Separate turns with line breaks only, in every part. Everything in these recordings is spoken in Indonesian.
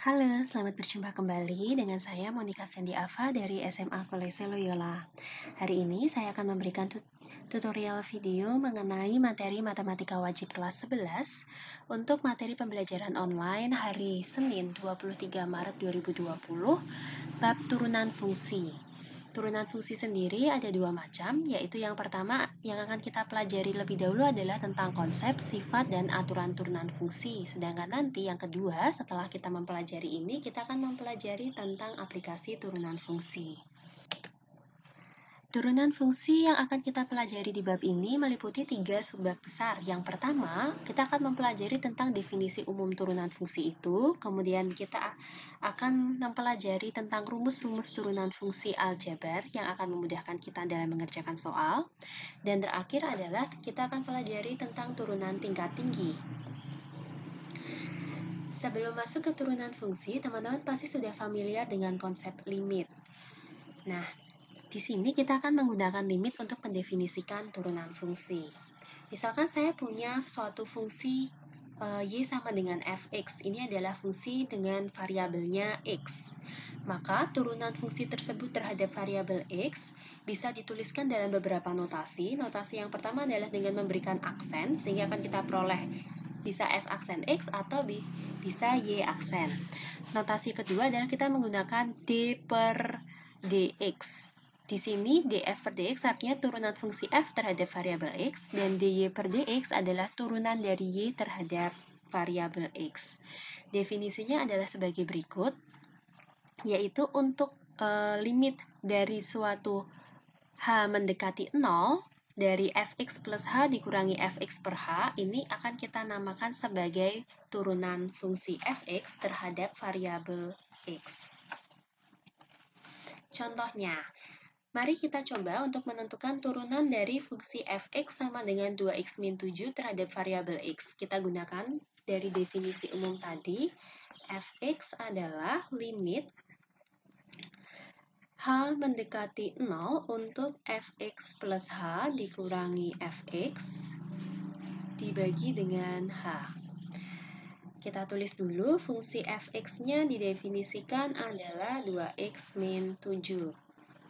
Halo, selamat berjumpa kembali dengan saya Monica Sandy Ava dari SMA Kolese Loyola. Hari ini saya akan memberikan tutorial video mengenai materi matematika wajib kelas 11 untuk materi pembelajaran online hari Senin 23 Maret 2020, bab turunan fungsi. Turunan fungsi sendiri ada dua macam, yaitu yang pertama yang akan kita pelajari lebih dahulu adalah tentang konsep, sifat, dan aturan turunan fungsi. Sedangkan nanti yang kedua, setelah kita mempelajari ini, kita akan mempelajari tentang aplikasi turunan fungsi. Turunan fungsi yang akan kita pelajari di bab ini meliputi 3 subbab besar. Yang pertama, kita akan mempelajari tentang definisi umum turunan fungsi itu, kemudian kita akan mempelajari tentang rumus-rumus turunan fungsi aljabar yang akan memudahkan kita dalam mengerjakan soal, dan terakhir adalah kita akan pelajari tentang turunan tingkat tinggi. Sebelum masuk ke turunan fungsi, teman-teman pasti sudah familiar dengan konsep limit. Nah, di sini kita akan menggunakan limit untuk mendefinisikan turunan fungsi. Misalkan saya punya suatu fungsi y sama dengan fx. Ini adalah fungsi dengan variabelnya x. Maka turunan fungsi tersebut terhadap variabel x bisa dituliskan dalam beberapa notasi. Notasi yang pertama adalah dengan memberikan aksen, sehingga akan kita peroleh bisa f aksen x atau bisa y aksen. Notasi kedua adalah kita menggunakan d per dx. Di sini df per dx artinya turunan fungsi f terhadap variabel x, dan dy per dx adalah turunan dari y terhadap variabel x. Definisinya adalah sebagai berikut, yaitu untuk limit dari suatu h mendekati 0 dari fx plus h dikurangi fx per h, ini akan kita namakan sebagai turunan fungsi fx terhadap variabel x. Contohnya, mari kita coba untuk menentukan turunan dari fungsi fx sama dengan 2x min 7 terhadap variabel x. Kita gunakan dari definisi umum tadi, fx adalah limit h mendekati 0 untuk fx plus h dikurangi fx dibagi dengan h. Kita tulis dulu, fungsi fx-nya didefinisikan adalah 2x min 7.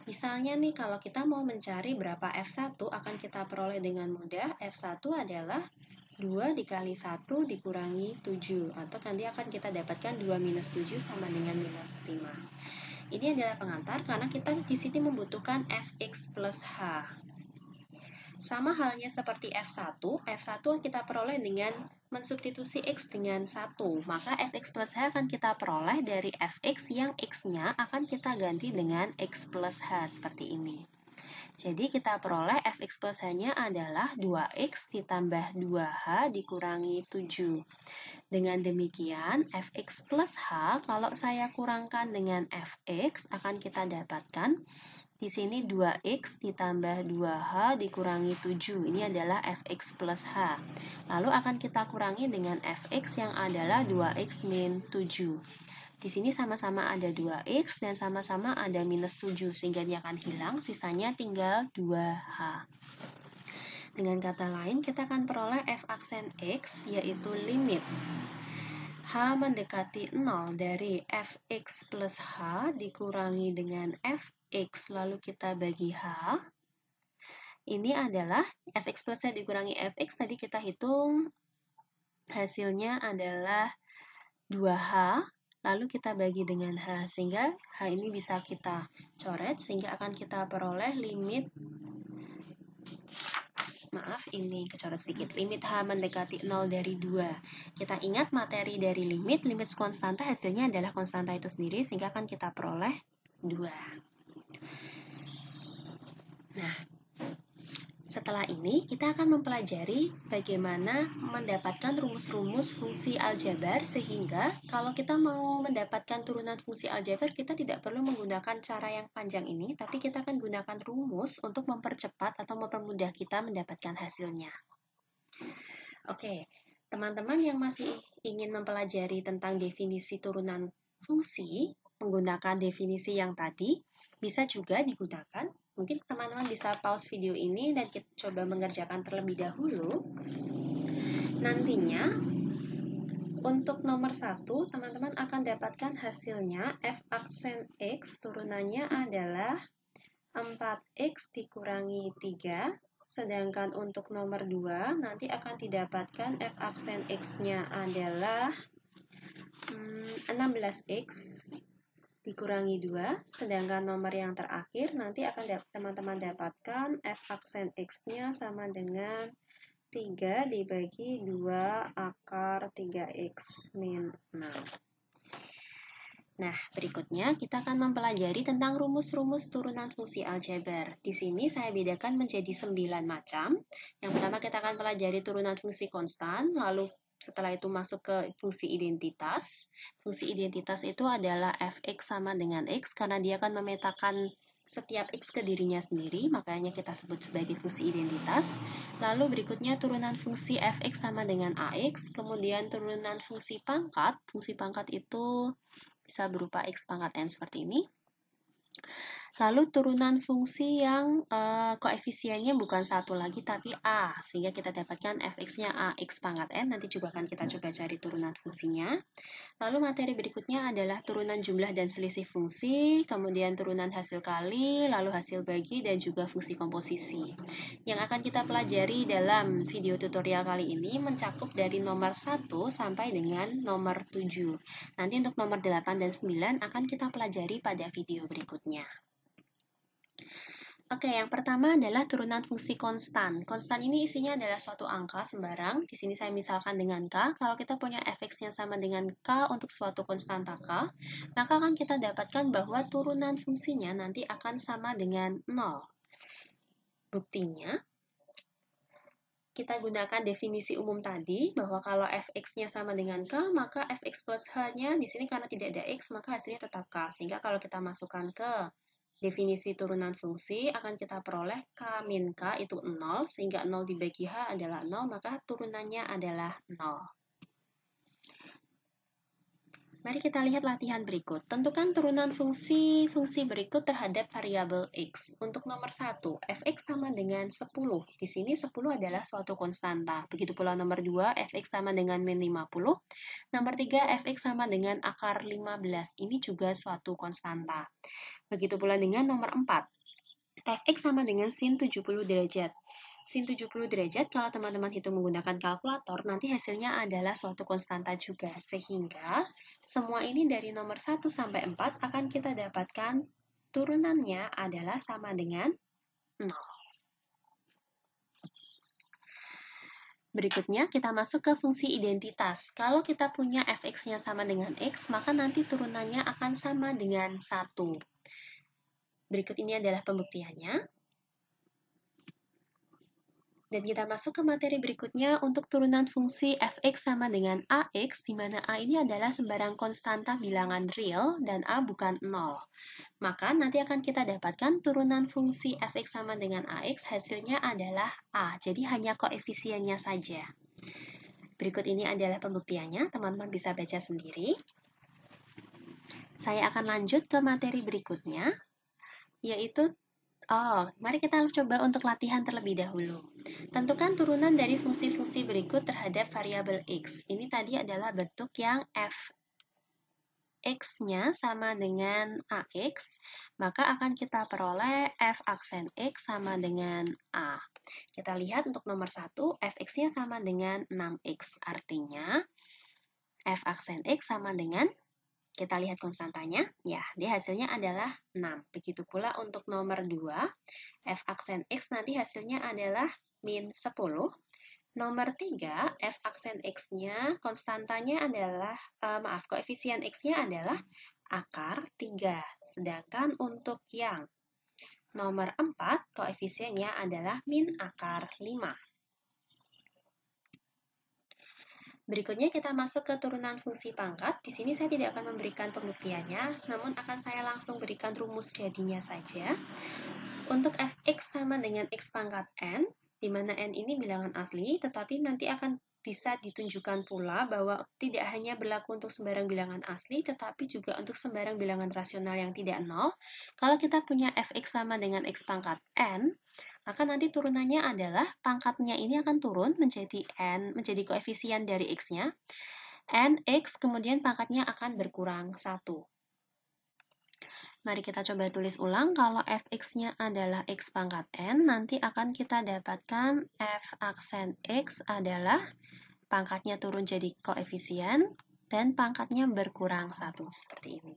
Misalnya nih, kalau kita mau mencari berapa f1, akan kita peroleh dengan mudah. f1 adalah 2 dikali 1 dikurangi 7, atau nanti akan kita dapatkan 2 minus 7 sama dengan minus 5. Ini adalah pengantar karena kita di sini membutuhkan fx plus h. Sama halnya seperti f1 kita peroleh dengan mensubstitusi x dengan 1, maka fx plus h akan kita peroleh dari fx yang x-nya akan kita ganti dengan x plus h seperti ini. Jadi kita peroleh fx plus h-nya adalah 2x ditambah 2h dikurangi 7. Dengan demikian, fx plus h kalau saya kurangkan dengan fx akan kita dapatkan di sini 2x ditambah 2h dikurangi 7. Ini adalah fx plus h. Lalu akan kita kurangi dengan fx yang adalah 2x min 7. Di sini sama-sama ada 2x dan sama-sama ada minus 7, sehingga dia akan hilang, sisanya tinggal 2h. Dengan kata lain, kita akan peroleh f aksen x, yaitu limit h mendekati 0 dari fx plus h dikurangi dengan fx lalu kita bagi h. Ini adalah fx plus h dikurangi fx, tadi kita hitung hasilnya adalah 2h, lalu kita bagi dengan h, sehingga h ini bisa kita coret, sehingga akan kita peroleh limit, maaf ini kecoret sedikit, limit h mendekati 0 dari 2. Kita ingat materi dari limit konstanta hasilnya adalah konstanta itu sendiri, sehingga akan kita peroleh 2. Nah, setelah ini kita akan mempelajari bagaimana mendapatkan rumus-rumus fungsi aljabar, sehingga kalau kita mau mendapatkan turunan fungsi aljabar kita tidak perlu menggunakan cara yang panjang ini, tapi kita akan gunakan rumus untuk mempercepat atau mempermudah kita mendapatkan hasilnya. Oke, teman-teman yang masih ingin mempelajari tentang definisi turunan fungsi menggunakan definisi yang tadi bisa juga digunakan. Mungkin teman-teman bisa pause video ini dan kita coba mengerjakan terlebih dahulu. Nantinya Untuk nomor 1, teman-teman akan dapatkan hasilnya f aksen X turunannya adalah 4X dikurangi 3, sedangkan untuk nomor 2 nanti akan didapatkan f aksen X-nya adalah 16X dikurangi 2, sedangkan nomor yang terakhir nanti akan teman-teman dapatkan f aksen X-nya sama dengan 3 dibagi 2 akar 3X min 6. Nah, berikutnya kita akan mempelajari tentang rumus-rumus turunan fungsi aljabar. Di sini saya bedakan menjadi 9 macam. Yang pertama kita akan pelajari turunan fungsi konstan, lalu setelah itu masuk ke fungsi identitas. Fungsi identitas itu adalah fx sama dengan x karena dia akan memetakan setiap x ke dirinya sendiri, makanya kita sebut sebagai fungsi identitas. Lalu berikutnya turunan fungsi fx sama dengan ax, kemudian turunan fungsi pangkat. Fungsi pangkat itu bisa berupa x pangkat n seperti ini. Lalu turunan fungsi yang koefisiennya bukan 1 lagi tapi a, sehingga kita dapatkan fx-nya a x pangkat n, nanti juga akan kita coba cari turunan fungsinya. Lalu materi berikutnya adalah turunan jumlah dan selisih fungsi, kemudian turunan hasil kali, lalu hasil bagi, dan juga fungsi komposisi. Yang akan kita pelajari dalam video tutorial kali ini mencakup dari nomor 1 sampai dengan nomor 7. Nanti untuk nomor 8 dan 9 akan kita pelajari pada video berikutnya. Oke, yang pertama adalah turunan fungsi konstan. Konstan ini isinya adalah suatu angka sembarang. Di sini saya misalkan dengan K. Kalau kita punya fx-nya sama dengan K untuk suatu konstanta K, maka akan kita dapatkan bahwa turunan fungsinya nanti akan sama dengan 0. Buktinya, kita gunakan definisi umum tadi, bahwa kalau fx-nya sama dengan K, maka fx plus h-nya di sini karena tidak ada x, maka hasilnya tetap K. Sehingga kalau kita masukkan ke definisi turunan fungsi akan kita peroleh K min K itu 0, sehingga 0 dibagi H adalah 0, maka turunannya adalah 0. Mari kita lihat latihan berikut. Tentukan turunan fungsi berikut terhadap variabel X. Untuk nomor 1, fx sama dengan 10. Di sini 10 adalah suatu konstanta. Begitu pula nomor 2, fx sama dengan min 50. Nomor 3, fx sama dengan akar 15. Ini juga suatu konstanta. Begitu pula dengan nomor 4. Fx sama dengan sin 70 derajat. Sin 70 derajat kalau teman-teman hitung menggunakan kalkulator, nanti hasilnya adalah suatu konstanta juga. Sehingga semua ini dari nomor 1 sampai 4 akan kita dapatkan turunannya adalah sama dengan 0. Berikutnya kita masuk ke fungsi identitas. Kalau kita punya fx-nya sama dengan x, maka nanti turunannya akan sama dengan 1. Berikut ini adalah pembuktiannya. Dan kita masuk ke materi berikutnya untuk turunan fungsi fx sama dengan ax, di mana a ini adalah sembarang konstanta bilangan real dan a bukan 0. Maka nanti akan kita dapatkan turunan fungsi fx sama dengan ax, hasilnya adalah a, jadi hanya koefisiennya saja. Berikut ini adalah pembuktiannya, teman-teman bisa baca sendiri. Saya akan lanjut ke materi berikutnya, yaitu mari kita coba untuk latihan terlebih dahulu. Tentukan turunan dari fungsi-fungsi berikut terhadap variabel x. Ini tadi adalah bentuk yang fx-nya sama dengan ax, maka akan kita peroleh f aksen x sama dengan a. Kita lihat untuk nomor 1, fx-nya sama dengan 6x. Artinya, f aksen x sama dengan, kita lihat konstantanya, ya, dia hasilnya adalah 6. Begitu pula untuk nomor 2, f aksen x nanti hasilnya adalah min 10. Nomor 3, f aksen x-nya, konstantanya adalah, koefisien x-nya adalah akar 3. Sedangkan untuk yang nomor 4, koefisiennya adalah min akar 5. Berikutnya kita masuk ke turunan fungsi pangkat. Di sini saya tidak akan memberikan pembuktiannya, namun akan saya langsung berikan rumus jadinya saja. Untuk fx sama dengan x pangkat n, di mana n ini bilangan asli, tetapi nanti akan bisa ditunjukkan pula bahwa tidak hanya berlaku untuk sembarang bilangan asli, tetapi juga untuk sembarang bilangan rasional yang tidak nol. Kalau kita punya fx sama dengan x pangkat n, maka nanti turunannya adalah pangkatnya ini akan turun menjadi n, menjadi koefisien dari x-nya. n x, kemudian pangkatnya akan berkurang 1. Mari kita coba tulis ulang. Kalau fx-nya adalah x pangkat n, nanti akan kita dapatkan f aksen x adalah pangkatnya turun jadi koefisien, dan pangkatnya berkurang 1, seperti ini.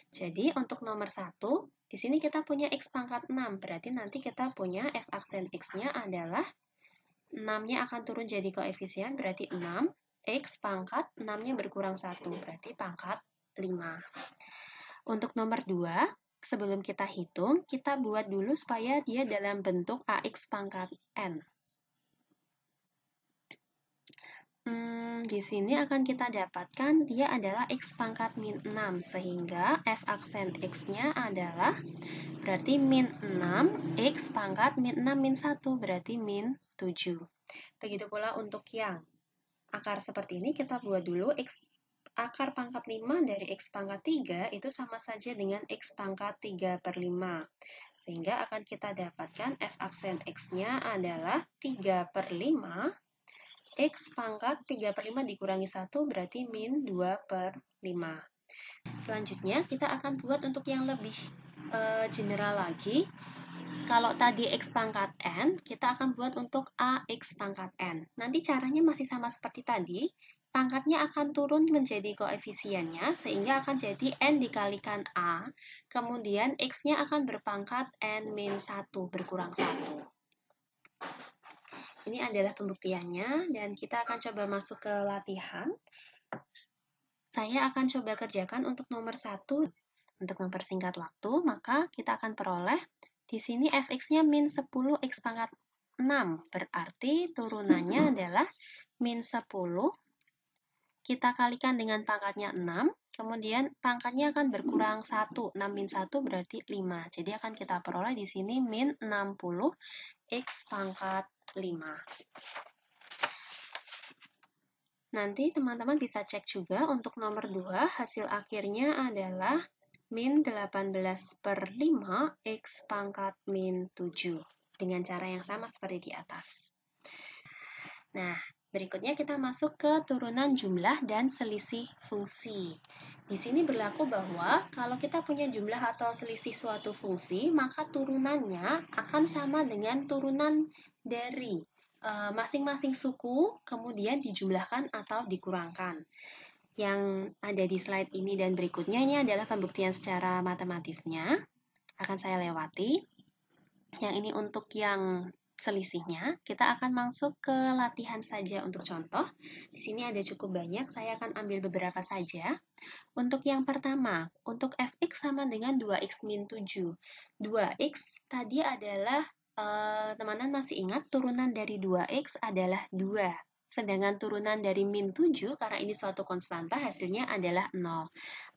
Jadi, untuk nomor 1, di sini kita punya x pangkat 6, berarti nanti kita punya f aksen x-nya adalah 6-nya akan turun jadi koefisien, berarti 6, x pangkat 6-nya berkurang 1, berarti pangkat 5. Untuk nomor 2, sebelum kita hitung, kita buat dulu supaya dia dalam bentuk AX pangkat N. Di sini akan kita dapatkan dia adalah X pangkat min 6, sehingga F aksen X-nya adalah berarti min 6, X pangkat min 6 min 1, berarti min 7. Begitu pula untuk yang akar seperti ini, kita buat dulu X akar pangkat 5 dari X pangkat 3 itu sama saja dengan X pangkat 3 per 5. Sehingga akan kita dapatkan F aksen X-nya adalah 3 per 5. X pangkat 3 per 5 dikurangi 1 berarti min 2 per 5. Selanjutnya kita akan buat untuk yang lebih general lagi. Kalau tadi X pangkat N, kita akan buat untuk AX pangkat N. Nanti caranya masih sama seperti tadi. Pangkatnya akan turun menjadi koefisiennya, sehingga akan jadi N dikalikan A, kemudian X-nya akan berpangkat N-1, berkurang 1. Ini adalah pembuktiannya, dan kita akan coba masuk ke latihan. Saya akan coba kerjakan untuk nomor 1. Untuk mempersingkat waktu, maka kita akan peroleh, di sini fx-nya min 10 x pangkat 6, berarti turunannya adalah min 10, kita kalikan dengan pangkatnya 6, kemudian pangkatnya akan berkurang 1. 6 min 1 berarti 5. Jadi akan kita peroleh di sini min 60 X pangkat 5. Nanti teman-teman bisa cek juga untuk nomor 2, hasil akhirnya adalah min 18 per 5 X pangkat min 7. Dengan cara yang sama seperti di atas. Nah, berikutnya kita masuk ke turunan jumlah dan selisih fungsi. Di sini berlaku bahwa kalau kita punya jumlah atau selisih suatu fungsi, maka turunannya akan sama dengan turunan dari masing-masing suku, kemudian dijumlahkan atau dikurangkan. Yang ada di slide ini dan berikutnya ini adalah pembuktian secara matematisnya. Akan saya lewati. Yang ini untuk yang selisihnya, kita akan masuk ke latihan saja untuk contoh. Di sini ada cukup banyak, saya akan ambil beberapa saja. Untuk yang pertama, untuk fx sama dengan 2x min 7. 2x tadi adalah, teman-teman masih ingat, turunan dari 2x adalah 2. Sedangkan turunan dari min 7, karena ini suatu konstanta, hasilnya adalah 0.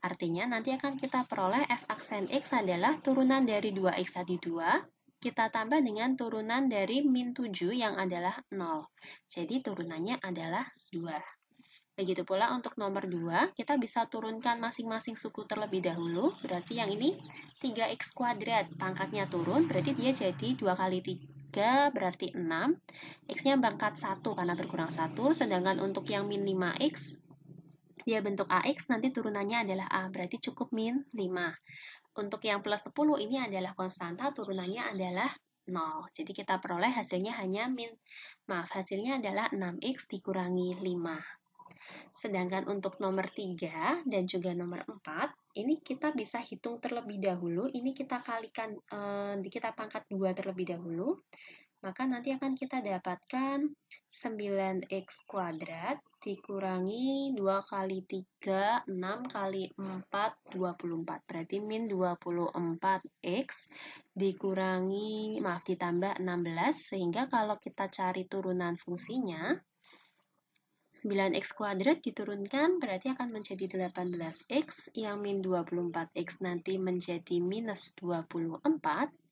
Artinya nanti akan kita peroleh f aksen x adalah turunan dari 2x tadi 2, kita tambah dengan turunan dari min 7 yang adalah 0. Jadi turunannya adalah 2. Begitu pula untuk nomor 2, kita bisa turunkan masing-masing suku terlebih dahulu. Berarti yang ini 3x kuadrat, pangkatnya turun, berarti dia jadi 2 kali 3, berarti 6. X-nya pangkat 1 karena berkurang 1, sedangkan untuk yang min 5x, dia bentuk AX, nanti turunannya adalah A, berarti cukup min 5. Untuk yang plus 10 ini adalah konstanta, turunannya adalah 0. Jadi kita peroleh hasilnya hanya hasilnya adalah 6x dikurangi 5. Sedangkan untuk nomor 3 dan juga nomor 4, ini kita bisa hitung terlebih dahulu. Ini kita kalikan, kita pangkat 2 terlebih dahulu. Maka nanti akan kita dapatkan 9x kuadrat dikurangi 2 kali 3, 6 kali 4, 24. Berarti min 24x dikurangi, ditambah 16. Sehingga kalau kita cari turunan fungsinya, 9x kuadrat diturunkan berarti akan menjadi 18x, yang min 24x nanti menjadi minus 24,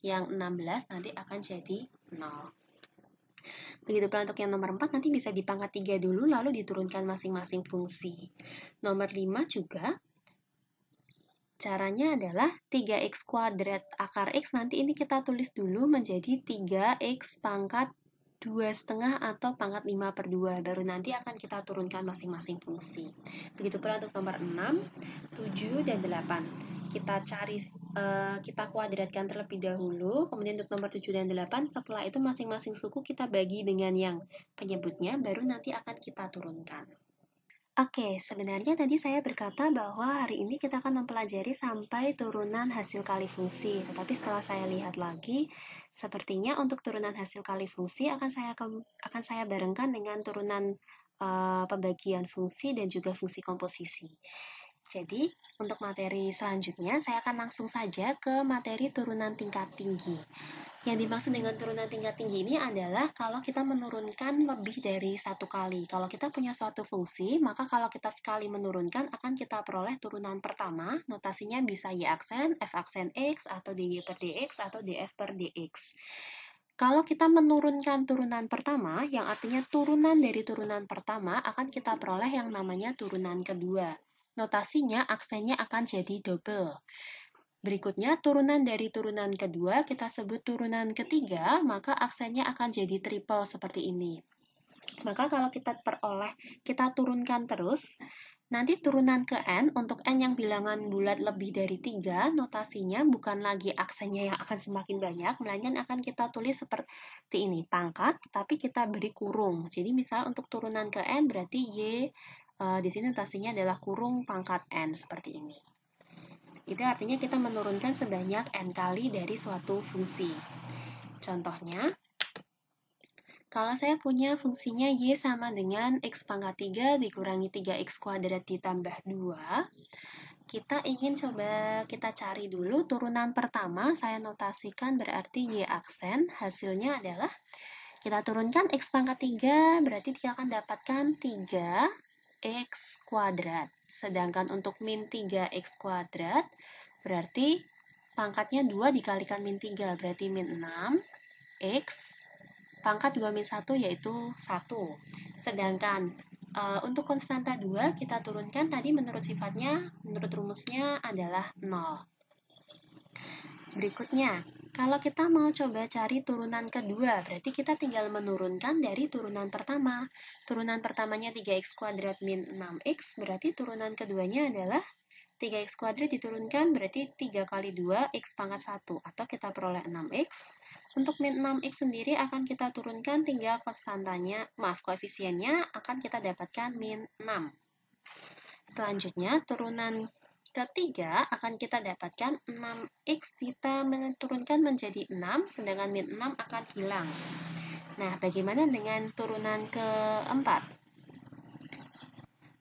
yang 16 nanti akan jadi 0. Begitu pula untuk yang nomor 4 nanti bisa dipangkat 3 dulu lalu diturunkan masing-masing fungsi. Nomor 5 juga caranya adalah 3x kuadrat akar x nanti ini kita tulis dulu menjadi 3x pangkat 2,5 atau pangkat 5/2, baru nanti akan kita turunkan masing-masing fungsi. Begitu pula untuk nomor 6, 7, dan 8. Kita kuadratkan terlebih dahulu, kemudian untuk nomor 7 dan 8, setelah itu masing-masing suku kita bagi dengan yang penyebutnya, baru nanti akan kita turunkan. Oke, sebenarnya tadi saya berkata bahwa hari ini kita akan mempelajari sampai turunan hasil kali fungsi. Tetapi setelah saya lihat lagi, sepertinya untuk turunan hasil kali fungsi akan saya barengkan dengan turunan pembagian fungsi dan juga fungsi komposisi. Jadi, untuk materi selanjutnya, saya akan langsung saja ke materi turunan tingkat tinggi. Yang dimaksud dengan turunan tingkat tinggi ini adalah kalau kita menurunkan lebih dari satu kali. Kalau kita punya suatu fungsi, maka kalau kita sekali menurunkan akan kita peroleh turunan pertama. Notasinya bisa Y aksen, F aksen X, atau dy per dx, atau df per dx. Kalau kita menurunkan turunan pertama, yang artinya turunan dari turunan pertama, akan kita peroleh yang namanya turunan kedua. Notasinya aksennya akan jadi double. Berikutnya, turunan dari turunan kedua kita sebut turunan ketiga, maka aksennya akan jadi triple seperti ini. Maka kalau kita turunkan terus, nanti turunan ke n, untuk n yang bilangan bulat lebih dari 3, notasinya bukan lagi aksennya yang akan semakin banyak, melainkan akan kita tulis seperti ini, pangkat, tapi kita beri kurung. Jadi misal untuk turunan ke n berarti y, di sini notasinya adalah kurung pangkat n, seperti ini. Itu artinya kita menurunkan sebanyak n kali dari suatu fungsi. Contohnya, kalau saya punya fungsinya y sama dengan x pangkat 3 dikurangi 3x kuadrat ditambah 2, kita ingin coba kita cari dulu turunan pertama, saya notasikan berarti y aksen, hasilnya adalah kita turunkan x pangkat 3, berarti kita akan dapatkan 3x kuadrat. Sedangkan untuk min 3x kuadrat, berarti pangkatnya 2 dikalikan min 3, berarti min 6x, pangkat 2 min 1 yaitu 1. Sedangkan untuk konstanta 2 kita turunkan tadi menurut sifatnya, menurut rumusnya adalah 0. Berikutnya, kalau kita mau coba cari turunan kedua, berarti kita tinggal menurunkan dari turunan pertama. Turunan pertamanya 3x kuadrat min 6x, berarti turunan keduanya adalah 3x kuadrat diturunkan berarti 3 kali 2 x pangkat 1, atau kita peroleh 6x. Untuk min 6x sendiri akan kita turunkan, tinggal koefisiennya akan kita dapatkan min 6. Selanjutnya, turunan ketiga akan kita dapatkan 6x kita menurunkan menjadi 6, sedangkan min 6 akan hilang. Nah, bagaimana dengan turunan keempat?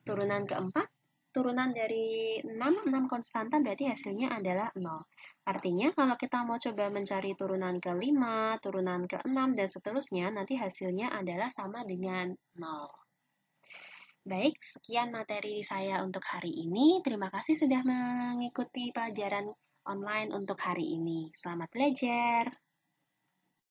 Turunan keempat, turunan dari 6 konstanta berarti hasilnya adalah 0. Artinya kalau kita mau coba mencari turunan ke-5, turunan ke-6, dan seterusnya, nanti hasilnya adalah sama dengan 0. Baik, sekian materi saya untuk hari ini. Terima kasih sudah mengikuti pelajaran online untuk hari ini. Selamat belajar!